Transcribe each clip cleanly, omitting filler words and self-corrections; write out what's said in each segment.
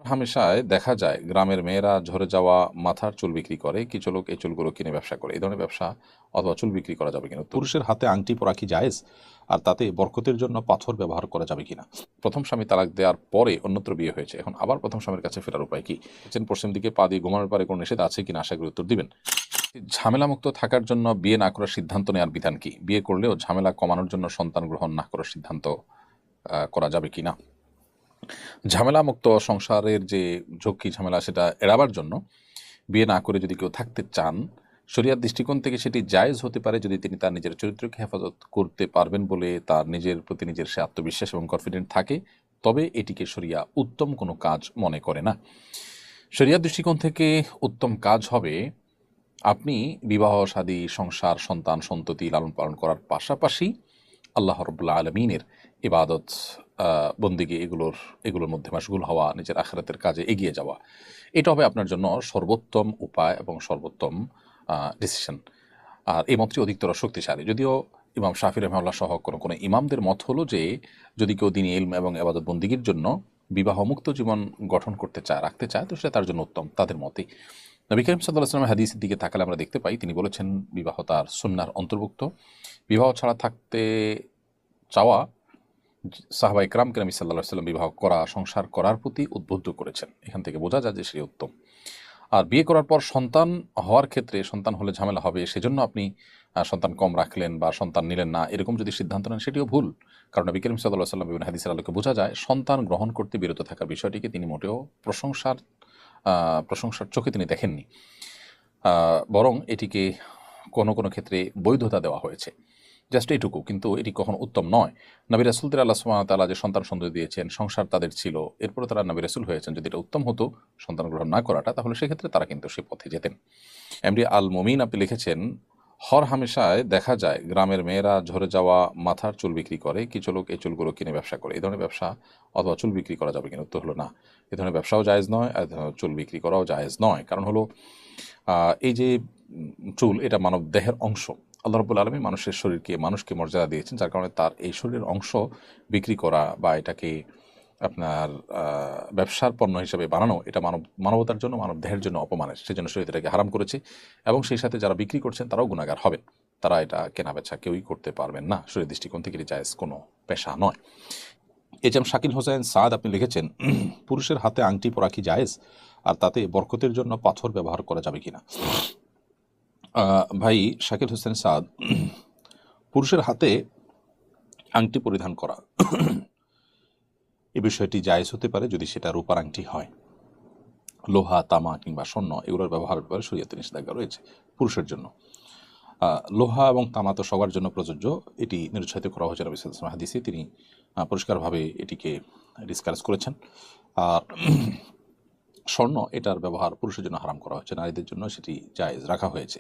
হামেশায় দেখা যায় গ্রামের মেয়েরা ঝরে যাওয়া মাথার চুল বিক্রি করে, কিছু লোক এই চুলগুলো কিনে ব্যবসা করে। এই ধরনের ব্যবসা অথবা চুল বিক্রি করা যাবে কিনা? পুরুষের হাতে আংটি পরা কি জায়েজ? আর তাতে বরকতের জন্য পাথর ব্যবহার করা যাবে কিনা? প্রথম স্বামী তালাক দেওয়ার পরে অন্যত্র বিয়ে হয়েছে, এখন আবার প্রথম স্বামীর কাছে ফেরার উপায় কি? পশ্চিম দিকে পা দিয়ে ঘুমানোর পারে কোনো নিষেধ আছে কিনা, আশা করি উত্তর দিবেন। ঝামেলামুক্ত থাকার জন্য বিয়ে না করার সিদ্ধান্ত নেওয়ার বিধান কি? বিয়ে করলেও ঝামেলা কমানোর জন্য সন্তান গ্রহণ না করার সিদ্ধান্ত করা যাবে কিনা? ঝামেলামুক্ত সংসারের যে ঝক্কি ঝামেলা সেটা এড়াবার জন্য বিয়ে না করে যদি কেউ থাকতে চান, শরিয়ার দৃষ্টিকোণ থেকে সেটি জায়েজ হতে পারে যদি তিনি তার নিজের চরিত্রকে হেফাজত করতে পারবেন বলে তার নিজের প্রতি নিজের সে আত্মবিশ্বাস এবং কনফিডেন্ট থাকে, তবে এটিকে শরিয়া উত্তম কোনো কাজ মনে করে না। শরিয়ার দৃষ্টিকোণ থেকে উত্তম কাজ হবে আপনি বিবাহ শাদী সংসার সন্তান সন্ততি লালন পালন করার পাশাপাশি আল্লাহ রাব্বুল আলামিনের ইবাদত বন্দিগি এগুলোর মধ্যে মাশগুল হওয়া, নিজের আখিরাতের কাজে এগিয়ে যাওয়া। এটা হবে আপনার জন্য সর্বোত্তম উপায় এবং সর্বোত্তম ডিসিশন। আর এই মতটি অধিকতর শক্তিশালী, যদিও ইমাম শাফি রাহিমাহুল্লাহ সহ কোনো ইমামদের মত হলো যে যদি কেউ দ্বীনি ইলম এবং ইবাদত বন্দিগির জন্য বিবাহমুক্ত জীবন গঠন করতে চায়, রাখতে চায়, তো সেটা তার জন্য উত্তম। তাদের মতে নবী করিম সাল্লাল্লাহু আলাইহি ওয়াসাল্লামের হাদিসের দিকে তাকালে আমরা দেখতে পাই তিনি বলেছেন বিবাহ তার সুন্নাহর অন্তর্ভুক্ত। বিবাহ ছাড়া থাকতে চাওয়া সাহাবা ইকরামকে নবী সাল্লাল্লাহু আলাইহি ওয়াসাল্লাম বিবাহ করা, সংসার করার প্রতি উদ্বুদ্ধ করেছেন। এখান থেকে বোঝা যায় যে সে উত্তম। আর বিয়ে করার পর সন্তান হওয়ার ক্ষেত্রে সন্তান হলে ঝামেলা হবে, সেজন্য আপনি সন্তান কম রাখলেন বা সন্তান নিলেন না, এরকম যদি সিদ্ধান্ত নেন সেটিও ভুল। কারণ নবী করিম সাল্লাল্লাহু আলাইহি ওয়াসাল্লাম বিভিন্ন হাদিসের আলোকে বোঝা যায় সন্তান গ্রহণ করতে বিরত থাকার বিষয়টিকে তিনি মোটেও প্রশংসার চোখে তিনি দেখেননি, বরং এটিকে কোনো ক্ষেত্রে বৈধতা দেওয়া হয়েছে, জাস্ট এইটুকু। কিন্তু এটি কখনো উত্তম নয়। নবী রাসূলদের আল্লাহ সুবহানাহু ওয়া তাআলা যে সন্তান সন্ততি দিয়েছেন, সংসার তাদের ছিল, এরপরে তারা নবী রাসূল হয়েছেন, যদি এটা উত্তম হতো সন্তান গ্রহণ না করাটা, তাহলে সেক্ষেত্রে তারা কিন্তু সে পথে যেতেন। এমডি আল মুমিন আপনি লিখেছেন, হামেশায় দেখা যায় গ্রামের মেয়েরা ঝরে যাওয়া মাথার চুল বিক্রি করে, কিছু লোক এই চুলগুলো কিনে ব্যবসা করে। এই ধরনের ব্যবসা অথবা চুল বিক্রি করা যাবে কিনা? উত্তর হলো না, এ ধরনের ব্যবসাও জায়েজ নয়, চুল বিক্রি করাও জায়েজ নয়। কারণ হলো এই যে চুল, এটা মানব দেহের অংশ। আল্লাহ রাব্বুল আলামিন মানুষের শরীরকে, মানুষকে মর্যাদা দিয়েছেন, যার কারণে তার এই শরীরের অংশ বিক্রি করা বা এটাকে আপনার ব্যবসার পণ্য হিসেবে বানানো, এটা মানবতার জন্য, মানব দেহের জন্য অপমানের। সেজন্য শরীয়ত এটাকে হারাম করেছে এবং সেই সাথে যারা বিক্রি করছেন তারাও গুনাহগার হবেন। তারা এটা কেনাবেচা কেউই করতে পারবেন না। শরীয়ত দৃষ্টিকোণ থেকে এটি জায়েজ কোনো পেশা নয়। এজাম শাকিল হোসেন সাদ আপনি লিখেছেন, পুরুষের হাতে আংটি পরা কি জায়েজ? আর তাতে বরকতের জন্য পাথর ব্যবহার করা যাবে কিনা? ভাই শাকিল হোসেন সাদ, পুরুষের হাতে আংটি পরিধান করা এই বিষয়টি জায়েজ হতে পারে যদি সেটা রূপার আংটি হয়। লোহা, তামা কিংবা স্বর্ণ এগুলোর ব্যবহারের ব্যাপারে শরীয়তে নিষেধাজ্ঞা রয়েছে পুরুষের জন্য। লোহা এবং তামা তো সবার জন্য প্রযোজ্য, এটি নিরুৎসাহিত করা হয়েছে নবী সাল্লাল্লাহু আলাইহি ওয়াসাল্লাম হাদিসে, তিনি পরিষ্কারভাবে এটিকে ডিসকাস করেছেন। আর স্বর্ণ, এটার ব্যবহার পুরুষের জন্য হারাম করা হয়েছে, নারীদের জন্য সেটি জায়েজ রাখা হয়েছে।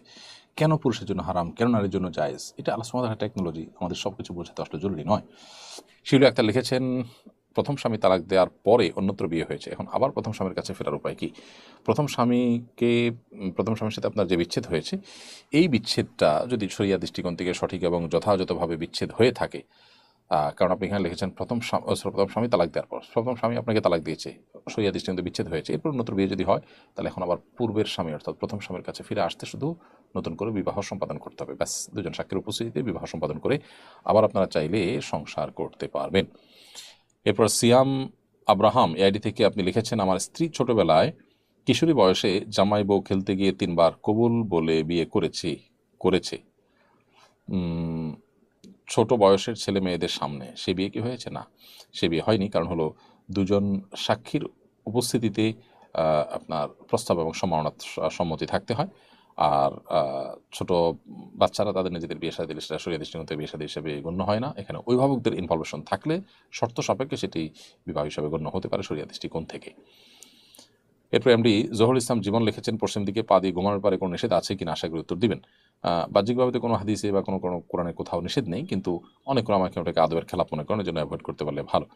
কেন পুরুষের জন্য হারাম, কেন নারীর জন্য জায়েজ, এটা আল্লাহ সুবহানাহু ওয়া তাআলার টেকনোলজি, আমাদের সব কিছু বোঝাতে আসলে জরুরি নয়। শিলু আক্তার লিখেছেন, প্রথম স্বামী তালাক দেওয়ার পরে অন্যত্র বিয়ে হয়েছে, এখন আবার প্রথম স্বামীর কাছে ফেরার উপায় কি? প্রথম স্বামীর সাথে আপনার যে বিচ্ছেদ হয়েছে, এই বিচ্ছেদটা যদি শরিয়া দৃষ্টিকোণ থেকে সঠিক এবং যথাযথভাবে বিচ্ছেদ হয়ে থাকে, কারণ আপনি এখানে লিখেছেন প্রথম স্বামী তালাক দেওয়ার পর, প্রথম স্বামী আপনাকে তালাক দিয়েছে, শরিয়া দৃষ্টিকোণ থেকে বিচ্ছেদ হয়েছে, এরপর নতুন বিয়ে যদি হয়, তাহলে এখন আবার পূর্বের স্বামী অর্থাৎ প্রথম স্বামীর কাছে ফিরে আসতে শুধু নতুন করে বিবাহ সম্পাদন করতে হবে। ব্যাস, দুজন সাক্ষীর উপস্থিতিতে বিবাহ সম্পাদন করে আবার আপনারা চাইলে সংসার করতে পারবেন। এরপর সিয়াম আব্রাহাম এআইডি থেকে আপনি লিখেছেন, আমার স্ত্রী ছোটবেলায় কিশোরী বয়সে জামাই বউ খেলতে গিয়ে 3 বার কবুল বলে বিয়ে করেছে ছোট বয়সের ছেলে মেয়েদের সামনে। সে বিয়ে কি হয়েছে? না, সে বিয়ে হয়নি। কারণ হলো দুজন সাক্ষীর উপস্থিতিতে আপনার প্রস্তাব এবং সম্মতি থাকতে হয়। আর ছোট বাচ্চারা তাদের নিজেদের বিয়ে শাদী দিলে সেটা শরিয়া দৃষ্টিকোণ থেকে বিয়ে শাদী হিসেবে গণ্য হয় না। এখানে অভিভাবকদের ইনভলভেশন থাকলে শর্ত সাপেক্ষে সেটি বিবাহ হিসাবে গণ্য হতে পারে শরিয়া দৃষ্টিকোণ থেকে। এরপর এমডি জহুরুল ইসলাম জীবন লিখেছেন, পশ্চিম দিকে পা দিয়ে ঘুমানোর পারে কোনো নিষেধ আছে কিনা, আশা করি উত্তর দিবেন। বাহ্যিকভাবে তো কোনো হাদিসে বা কোনো কোরআনে কোথাও নিষেধ নেই, কিন্তু অনেক ওলামা ওটাকে আদবের খেলাপ মনে করেন, এজন্য অ্যাভয়েড করতে পারলে ভালো।